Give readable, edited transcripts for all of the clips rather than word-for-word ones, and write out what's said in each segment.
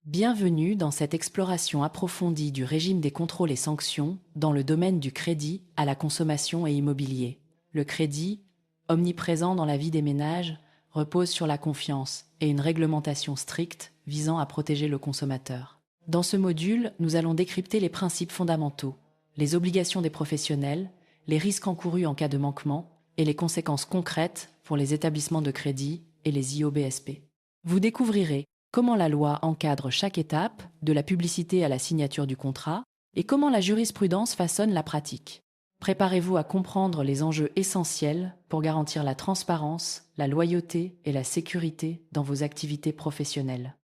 Bienvenue dans cette exploration approfondie du régime des contrôles et sanctions dans le domaine du crédit à la consommation et immobilier. Le crédit, omniprésent dans la vie des ménages, repose sur la confiance et une réglementation stricte visant à protéger le consommateur. Dans ce module, nous allons décrypter les principes fondamentaux, les obligations des professionnels, les risques encourus en cas de manquement et les conséquences concrètes pour les établissements de crédit et les IOBSP. Vous découvrirez comment la loi encadre chaque étape, de la publicité à la signature du contrat, et comment la jurisprudence façonne la pratique. Préparez-vous à comprendre les enjeux essentiels pour garantir la transparence, la loyauté et la sécurité dans vos activités professionnelles.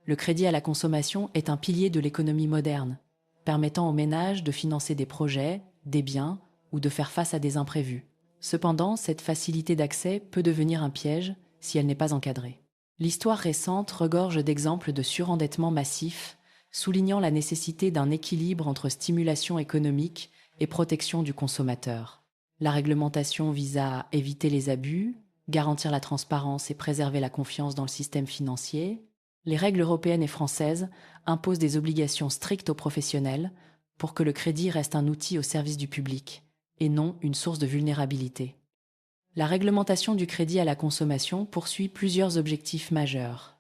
Le crédit à la consommation est un pilier de l'économie moderne, permettant aux ménages de financer des projets, des biens ou de faire face à des imprévus. Cependant, cette facilité d'accès peut devenir un piège si elle n'est pas encadrée. L'histoire récente regorge d'exemples de surendettement massif, soulignant la nécessité d'un équilibre entre stimulation économique et protection du consommateur. La réglementation vise à éviter les abus, garantir la transparence et préserver la confiance dans le système financier. Les règles européennes et françaises imposent des obligations strictes aux professionnels pour que le crédit reste un outil au service du public et non une source de vulnérabilité. La réglementation du crédit à la consommation poursuit plusieurs objectifs majeurs.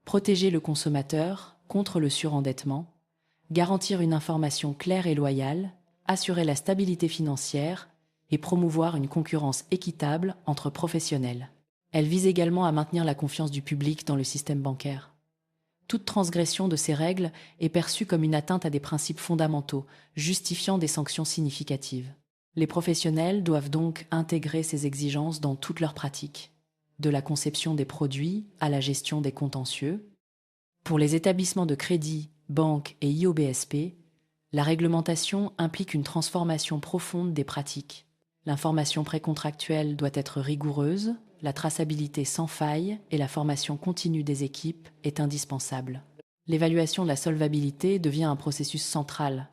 Protéger le consommateur contre le surendettement, garantir une information claire et loyale, assurer la stabilité financière et promouvoir une concurrence équitable entre professionnels. Elle vise également à maintenir la confiance du public dans le système bancaire. Toute transgression de ces règles est perçue comme une atteinte à des principes fondamentaux, justifiant des sanctions significatives. Les professionnels doivent donc intégrer ces exigences dans toutes leurs pratiques, de la conception des produits à la gestion des contentieux. Pour les établissements de crédit, banques et IOBSP, la réglementation implique une transformation profonde des pratiques. L'information précontractuelle doit être rigoureuse, la traçabilité sans faille et la formation continue des équipes est indispensable. L'évaluation de la solvabilité devient un processus central,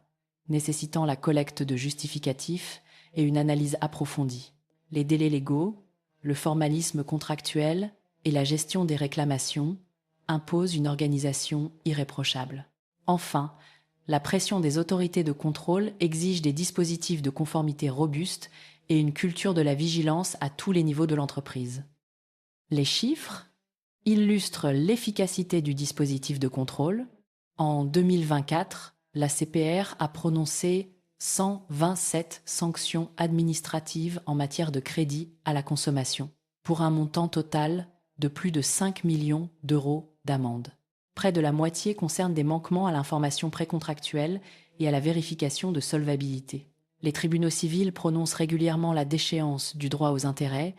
nécessitant la collecte de justificatifs et une analyse approfondie. Les délais légaux, le formalisme contractuel et la gestion des réclamations imposent une organisation irréprochable. Enfin, la pression des autorités de contrôle exige des dispositifs de conformité robustes et une culture de la vigilance à tous les niveaux de l'entreprise. Les chiffres illustrent l'efficacité du dispositif de contrôle. En 2024, la CPR a prononcé 127 sanctions administratives en matière de crédit à la consommation, pour un montant total de plus de 5 millions d'euros d'amende. Près de la moitié concerne des manquements à l'information précontractuelle et à la vérification de solvabilité. Les tribunaux civils prononcent régulièrement la déchéance du droit aux intérêts,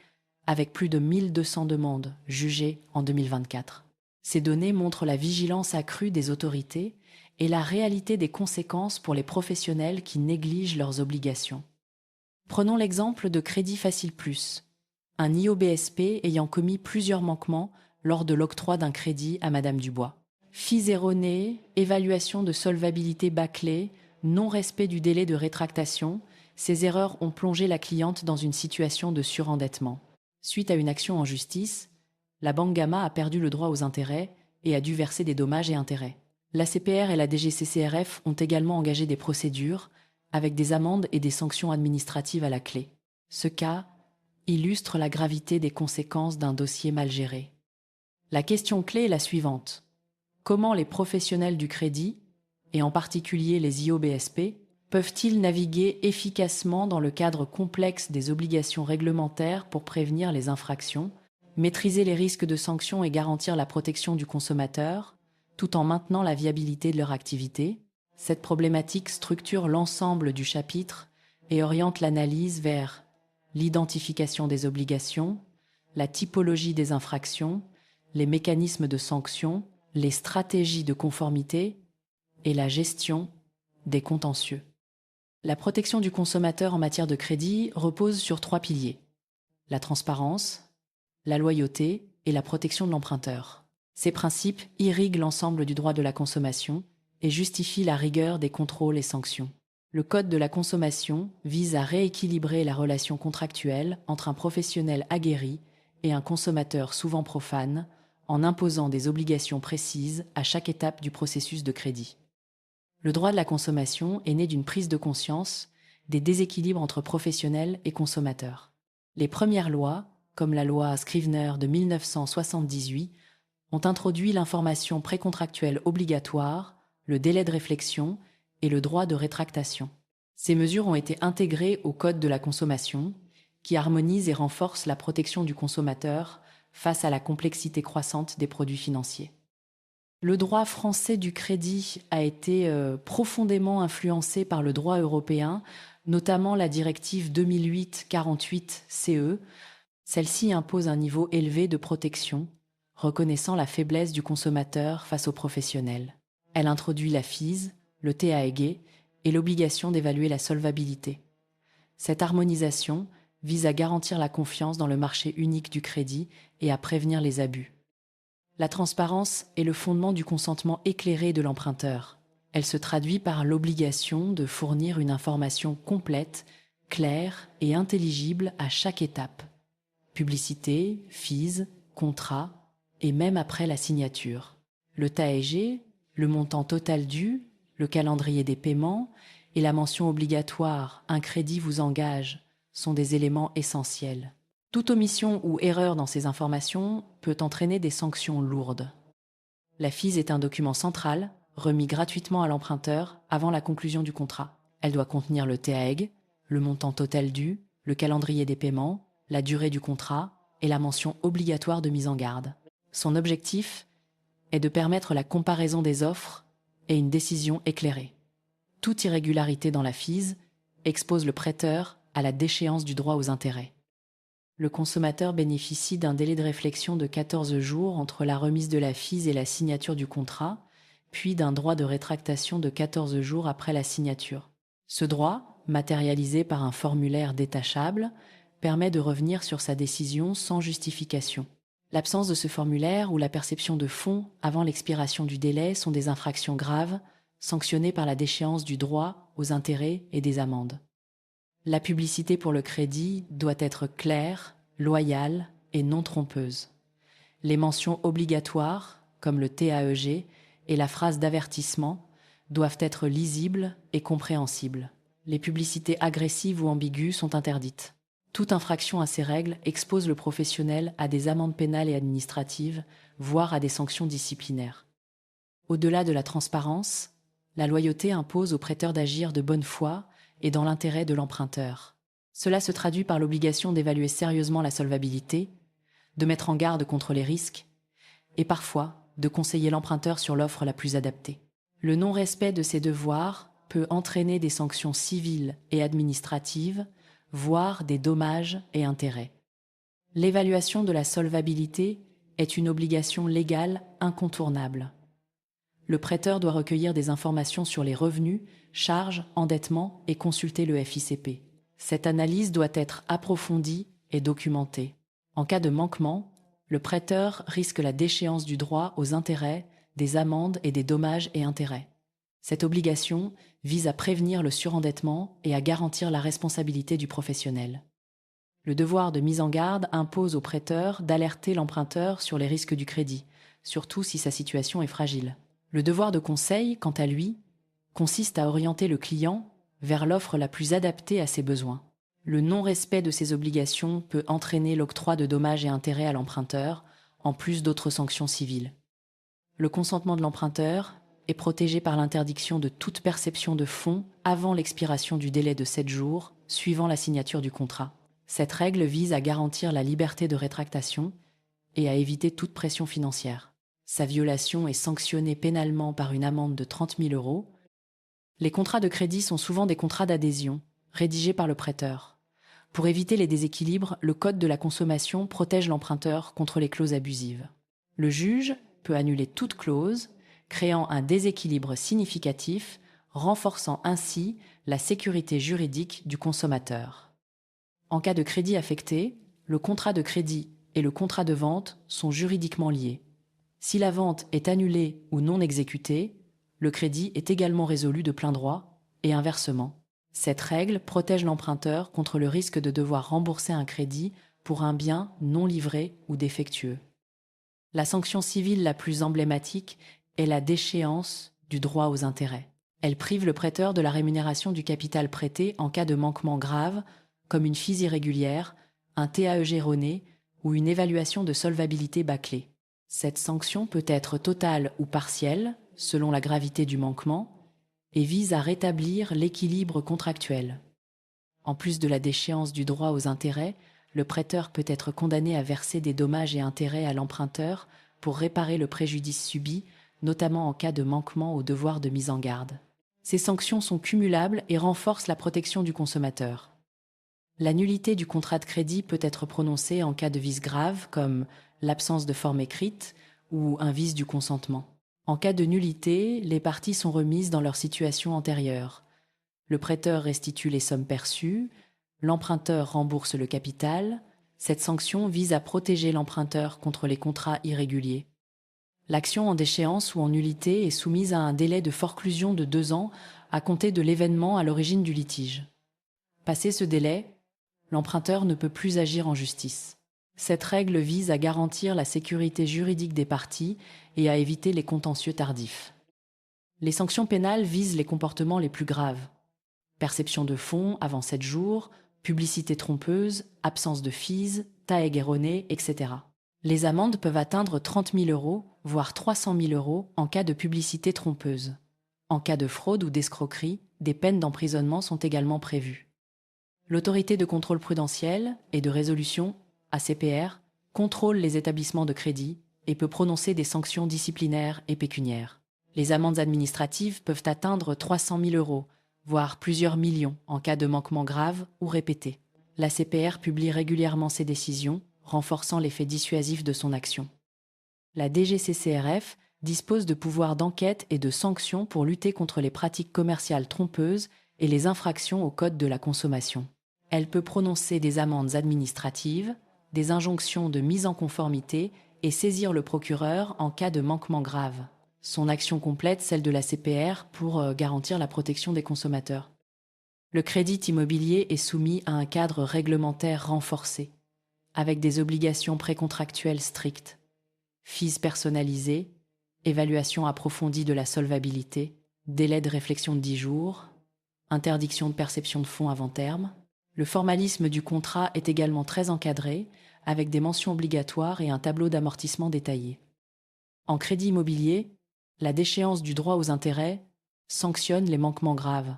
avec plus de 1200 demandes jugées en 2024. Ces données montrent la vigilance accrue des autorités et la réalité des conséquences pour les professionnels qui négligent leurs obligations. Prenons l'exemple de Crédit Facile Plus, un IOBSP ayant commis plusieurs manquements lors de l'octroi d'un crédit à Madame Dubois. Fees erronés, évaluation de solvabilité bâclée, non-respect du délai de rétractation, ces erreurs ont plongé la cliente dans une situation de surendettement. Suite à une action en justice, la Banque Gamma a perdu le droit aux intérêts et a dû verser des dommages et intérêts. La CPR et la DGCCRF ont également engagé des procédures avec des amendes et des sanctions administratives à la clé. Ce cas illustre la gravité des conséquences d'un dossier mal géré. La question clé est la suivante. Comment les professionnels du crédit, et en particulier les IOBSP, peuvent-ils naviguer efficacement dans le cadre complexe des obligations réglementaires pour prévenir les infractions, maîtriser les risques de sanctions et garantir la protection du consommateur, tout en maintenant la viabilité de leur activité? Cette problématique structure l'ensemble du chapitre et oriente l'analyse vers l'identification des obligations, la typologie des infractions, les mécanismes de sanction, les stratégies de conformité et la gestion des contentieux. La protection du consommateur en matière de crédit repose sur 3 piliers: la transparence, la loyauté et la protection de l'emprunteur. Ces principes irriguent l'ensemble du droit de la consommation et justifient la rigueur des contrôles et sanctions. Le Code de la consommation vise à rééquilibrer la relation contractuelle entre un professionnel aguerri et un consommateur souvent profane, en imposant des obligations précises à chaque étape du processus de crédit. Le droit de la consommation est né d'une prise de conscience des déséquilibres entre professionnels et consommateurs. Les premières lois, comme la loi Scrivener de 1978, ont introduit l'information précontractuelle obligatoire, le délai de réflexion et le droit de rétractation. Ces mesures ont été intégrées au Code de la consommation, qui harmonise et renforce la protection du consommateur face à la complexité croissante des produits financiers. Le droit français du crédit a été profondément influencé par le droit européen, notamment la directive 2008-48-CE. Celle-ci impose un niveau élevé de protection, reconnaissant la faiblesse du consommateur face aux professionnels. Elle introduit la FIS, le TAEG et l'obligation d'évaluer la solvabilité. Cette harmonisation vise à garantir la confiance dans le marché unique du crédit et à prévenir les abus. La transparence est le fondement du consentement éclairé de l'emprunteur. Elle se traduit par l'obligation de fournir une information complète, claire et intelligible à chaque étape. Publicité, FIS, contrat et même après la signature. Le TAEG, le montant total dû, le calendrier des paiements et la mention obligatoire « Un crédit vous engage » sont des éléments essentiels. Toute omission ou erreur dans ces informations peut entraîner des sanctions lourdes. La FIS est un document central, remis gratuitement à l'emprunteur avant la conclusion du contrat. Elle doit contenir le TAEG, le montant total dû, le calendrier des paiements, la durée du contrat et la mention obligatoire de mise en garde. Son objectif est de permettre la comparaison des offres et une décision éclairée. Toute irrégularité dans la FIS expose le prêteur à la déchéance du droit aux intérêts. Le consommateur bénéficie d'un délai de réflexion de 14 jours entre la remise de la FIS et la signature du contrat, puis d'un droit de rétractation de 14 jours après la signature. Ce droit, matérialisé par un formulaire détachable, permet de revenir sur sa décision sans justification. L'absence de ce formulaire ou la perception de fonds avant l'expiration du délai sont des infractions graves, sanctionnées par la déchéance du droit aux intérêts et des amendes. La publicité pour le crédit doit être claire, loyale et non trompeuse. Les mentions obligatoires, comme le TAEG et la phrase d'avertissement, doivent être lisibles et compréhensibles. Les publicités agressives ou ambiguës sont interdites. Toute infraction à ces règles expose le professionnel à des amendes pénales et administratives, voire à des sanctions disciplinaires. Au-delà de la transparence, la loyauté impose au prêteur d'agir de bonne foi et dans l'intérêt de l'emprunteur. Cela se traduit par l'obligation d'évaluer sérieusement la solvabilité, de mettre en garde contre les risques et parfois de conseiller l'emprunteur sur l'offre la plus adaptée. Le non-respect de ces devoirs peut entraîner des sanctions civiles et administratives, voire des dommages et intérêts. L'évaluation de la solvabilité est une obligation légale incontournable. Le prêteur doit recueillir des informations sur les revenus, charges, endettement et consulter le FICP. Cette analyse doit être approfondie et documentée. En cas de manquement, le prêteur risque la déchéance du droit aux intérêts, des amendes et des dommages et intérêts. Cette obligation vise à prévenir le surendettement et à garantir la responsabilité du professionnel. Le devoir de mise en garde impose au prêteur d'alerter l'emprunteur sur les risques du crédit, surtout si sa situation est fragile. Le devoir de conseil, quant à lui, consiste à orienter le client vers l'offre la plus adaptée à ses besoins. Le non-respect de ces obligations peut entraîner l'octroi de dommages et intérêts à l'emprunteur, en plus d'autres sanctions civiles. Le consentement de l'emprunteur est protégé par l'interdiction de toute perception de fonds avant l'expiration du délai de 7 jours suivant la signature du contrat. Cette règle vise à garantir la liberté de rétractation et à éviter toute pression financière. Sa violation est sanctionnée pénalement par une amende de 30 000 €. Les contrats de crédit sont souvent des contrats d'adhésion, rédigés par le prêteur. Pour éviter les déséquilibres, le Code de la consommation protège l'emprunteur contre les clauses abusives. Le juge peut annuler toute clause, créant un déséquilibre significatif, renforçant ainsi la sécurité juridique du consommateur. En cas de crédit affecté, le contrat de crédit et le contrat de vente sont juridiquement liés. Si la vente est annulée ou non exécutée, le crédit est également résolu de plein droit et inversement. Cette règle protège l'emprunteur contre le risque de devoir rembourser un crédit pour un bien non livré ou défectueux. La sanction civile la plus emblématique est la déchéance du droit aux intérêts. Elle prive le prêteur de la rémunération du capital prêté en cas de manquement grave, comme une FIS irrégulière, un TAEG erroné ou une évaluation de solvabilité bâclée. Cette sanction peut être totale ou partielle, selon la gravité du manquement, et vise à rétablir l'équilibre contractuel. En plus de la déchéance du droit aux intérêts, le prêteur peut être condamné à verser des dommages et intérêts à l'emprunteur pour réparer le préjudice subi, notamment en cas de manquement au devoir de mise en garde. Ces sanctions sont cumulables et renforcent la protection du consommateur. La nullité du contrat de crédit peut être prononcée en cas de vice grave, comme l'absence de forme écrite ou un vice du consentement. En cas de nullité, les parties sont remises dans leur situation antérieure. Le prêteur restitue les sommes perçues, l'emprunteur rembourse le capital. Cette sanction vise à protéger l'emprunteur contre les contrats irréguliers. L'action en déchéance ou en nullité est soumise à un délai de forclusion de 2 ans à compter de l'événement à l'origine du litige. Passé ce délai, l'emprunteur ne peut plus agir en justice. Cette règle vise à garantir la sécurité juridique des parties et à éviter les contentieux tardifs. Les sanctions pénales visent les comportements les plus graves. Perception de fonds avant 7 jours, publicité trompeuse, absence de FIS, TAEG erroné, etc. Les amendes peuvent atteindre 30 000 €, voire 300 000 € en cas de publicité trompeuse. En cas de fraude ou d'escroquerie, des peines d'emprisonnement sont également prévues. L'autorité de contrôle prudentiel et de résolution, ACPR, contrôle les établissements de crédit et peut prononcer des sanctions disciplinaires et pécuniaires. Les amendes administratives peuvent atteindre 300 000 €, voire plusieurs millions en cas de manquement grave ou répété. L'ACPR publie régulièrement ses décisions, renforçant l'effet dissuasif de son action. La DGCCRF dispose de pouvoirs d'enquête et de sanctions pour lutter contre les pratiques commerciales trompeuses et les infractions au Code de la consommation. Elle peut prononcer des amendes administratives, des injonctions de mise en conformité et saisir le procureur en cas de manquement grave. Son action complète celle de la CPR pour garantir la protection des consommateurs. Le crédit immobilier est soumis à un cadre réglementaire renforcé, avec des obligations précontractuelles strictes, FIS personnalisée, évaluation approfondie de la solvabilité, délai de réflexion de 10 jours, interdiction de perception de fonds avant terme. Le formalisme du contrat est également très encadré, avec des mentions obligatoires et un tableau d'amortissement détaillé. En crédit immobilier, la déchéance du droit aux intérêts sanctionne les manquements graves,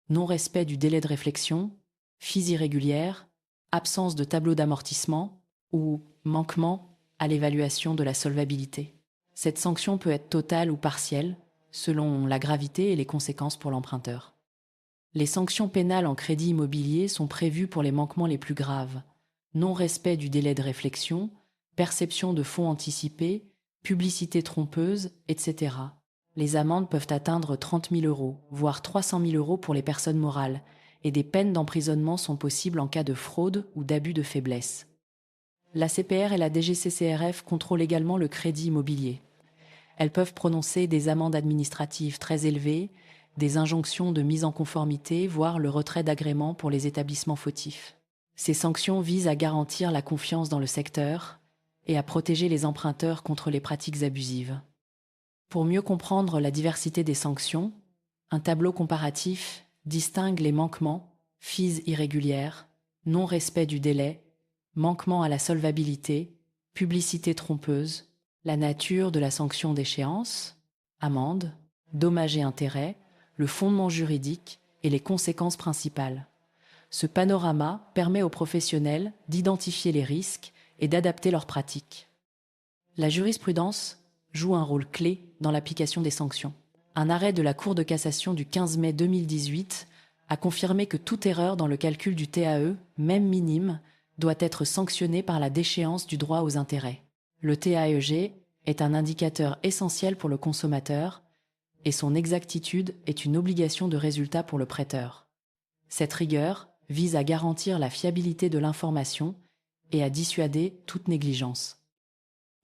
non-respect du délai de réflexion, FIS irrégulière, absence de tableau d'amortissement ou manquement à l'évaluation de la solvabilité. Cette sanction peut être totale ou partielle, selon la gravité et les conséquences pour l'emprunteur. Les sanctions pénales en crédit immobilier sont prévues pour les manquements les plus graves, non-respect du délai de réflexion, perception de fonds anticipés, publicité trompeuse, etc. Les amendes peuvent atteindre 30 000 €, voire 300 000 € pour les personnes morales, et des peines d'emprisonnement sont possibles en cas de fraude ou d'abus de faiblesse. La CPR et la DGCCRF contrôlent également le crédit immobilier. Elles peuvent prononcer des amendes administratives très élevées, des injonctions de mise en conformité, voire le retrait d'agrément pour les établissements fautifs. Ces sanctions visent à garantir la confiance dans le secteur et à protéger les emprunteurs contre les pratiques abusives. Pour mieux comprendre la diversité des sanctions, un tableau comparatif distingue les manquements, FIS irrégulières, non-respect du délai, manquement à la solvabilité, publicité trompeuse, la nature de la sanction d'échéance, amende, dommages et intérêts, le fondement juridique et les conséquences principales. Ce panorama permet aux professionnels d'identifier les risques et d'adapter leurs pratiques. La jurisprudence joue un rôle clé dans l'application des sanctions. Un arrêt de la Cour de cassation du 15 mai 2018 a confirmé que toute erreur dans le calcul du TAE, même minime, doit être sanctionnée par la déchéance du droit aux intérêts. Le TAEG est un indicateur essentiel pour le consommateur et son exactitude est une obligation de résultat pour le prêteur. Cette rigueur vise à garantir la fiabilité de l'information et à dissuader toute négligence.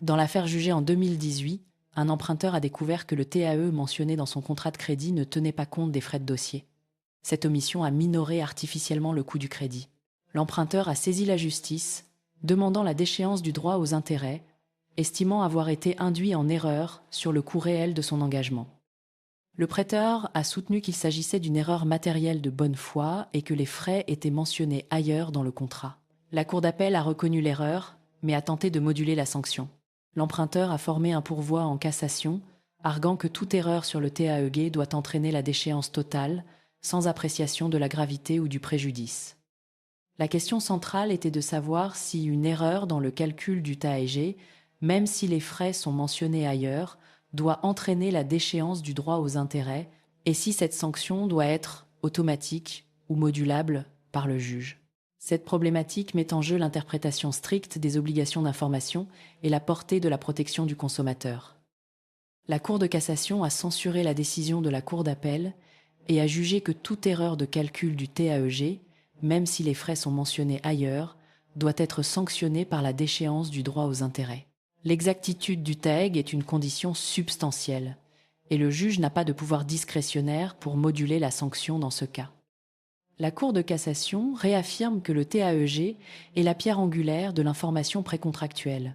Dans l'affaire jugée en 2018, un emprunteur a découvert que le TAE mentionné dans son contrat de crédit ne tenait pas compte des frais de dossier. Cette omission a minoré artificiellement le coût du crédit. L'emprunteur a saisi la justice, demandant la déchéance du droit aux intérêts, estimant avoir été induit en erreur sur le coût réel de son engagement. Le prêteur a soutenu qu'il s'agissait d'une erreur matérielle de bonne foi et que les frais étaient mentionnés ailleurs dans le contrat. La Cour d'appel a reconnu l'erreur, mais a tenté de moduler la sanction. L'emprunteur a formé un pourvoi en cassation, arguant que toute erreur sur le TAEG doit entraîner la déchéance totale, sans appréciation de la gravité ou du préjudice. La question centrale était de savoir si une erreur dans le calcul du TAEG, même si les frais sont mentionnés ailleurs, doit entraîner la déchéance du droit aux intérêts et si cette sanction doit être automatique ou modulable par le juge. Cette problématique met en jeu l'interprétation stricte des obligations d'information et la portée de la protection du consommateur. La Cour de cassation a censuré la décision de la Cour d'appel et a jugé que toute erreur de calcul du TAEG, même si les frais sont mentionnés ailleurs, doit être sanctionnée par la déchéance du droit aux intérêts. L'exactitude du TAEG est une condition substantielle, et le juge n'a pas de pouvoir discrétionnaire pour moduler la sanction dans ce cas. La Cour de cassation réaffirme que le TAEG est la pierre angulaire de l'information précontractuelle.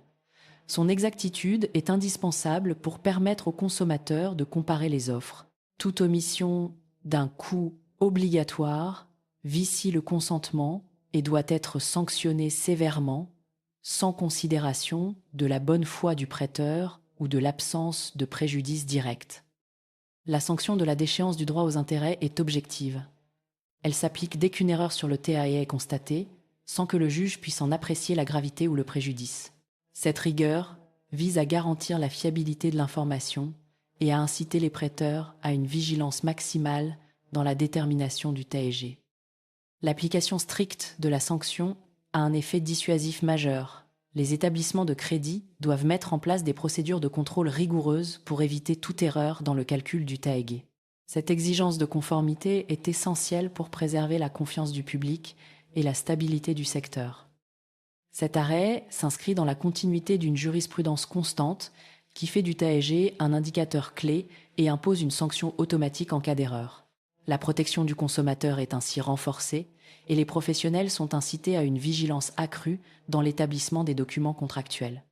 Son exactitude est indispensable pour permettre aux consommateurs de comparer les offres. Toute omission d'un coût obligatoire vicie le consentement et doit être sanctionnée sévèrement, sans considération de la bonne foi du prêteur ou de l'absence de préjudice direct. La sanction de la déchéance du droit aux intérêts est objective. Elle s'applique dès qu'une erreur sur le TAE est constatée, sans que le juge puisse en apprécier la gravité ou le préjudice. Cette rigueur vise à garantir la fiabilité de l'information et à inciter les prêteurs à une vigilance maximale dans la détermination du TAEG. L'application stricte de la sanction a un effet dissuasif majeur. Les établissements de crédit doivent mettre en place des procédures de contrôle rigoureuses pour éviter toute erreur dans le calcul du TAEG. Cette exigence de conformité est essentielle pour préserver la confiance du public et la stabilité du secteur. Cet arrêt s'inscrit dans la continuité d'une jurisprudence constante qui fait du TAEG un indicateur clé et impose une sanction automatique en cas d'erreur. La protection du consommateur est ainsi renforcée et les professionnels sont incités à une vigilance accrue dans l'établissement des documents contractuels.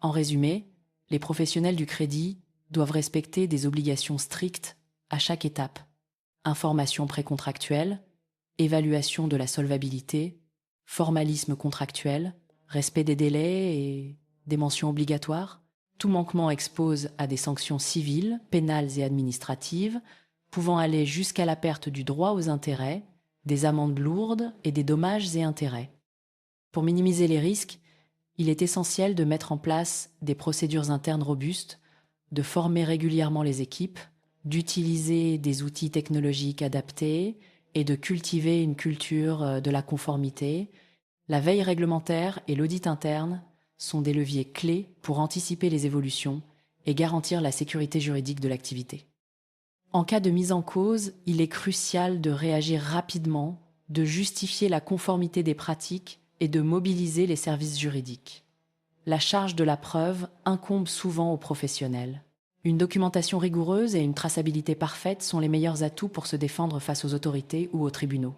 En résumé, les professionnels du crédit doivent respecter des obligations strictes à chaque étape. Information précontractuelle, évaluation de la solvabilité, formalisme contractuel, respect des délais et des mentions obligatoires. Tout manquement expose à des sanctions civiles, pénales et administratives, pouvant aller jusqu'à la perte du droit aux intérêts, des amendes lourdes et des dommages et intérêts. Pour minimiser les risques, il est essentiel de mettre en place des procédures internes robustes, de former régulièrement les équipes, d'utiliser des outils technologiques adaptés et de cultiver une culture de la conformité. La veille réglementaire et l'audit interne sont des leviers clés pour anticiper les évolutions et garantir la sécurité juridique de l'activité. En cas de mise en cause, il est crucial de réagir rapidement, de justifier la conformité des pratiques et de mobiliser les services juridiques. La charge de la preuve incombe souvent aux professionnels. Une documentation rigoureuse et une traçabilité parfaite sont les meilleurs atouts pour se défendre face aux autorités ou aux tribunaux.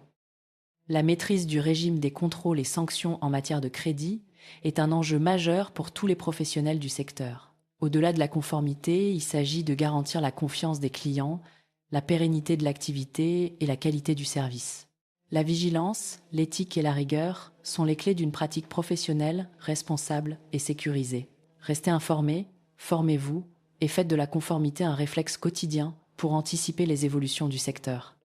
La maîtrise du régime des contrôles et sanctions en matière de crédit est un enjeu majeur pour tous les professionnels du secteur. Au-delà de la conformité, il s'agit de garantir la confiance des clients, la pérennité de l'activité et la qualité du service. La vigilance, l'éthique et la rigueur sont les clés d'une pratique professionnelle, responsable et sécurisée. Restez informés, formez-vous et faites de la conformité un réflexe quotidien pour anticiper les évolutions du secteur.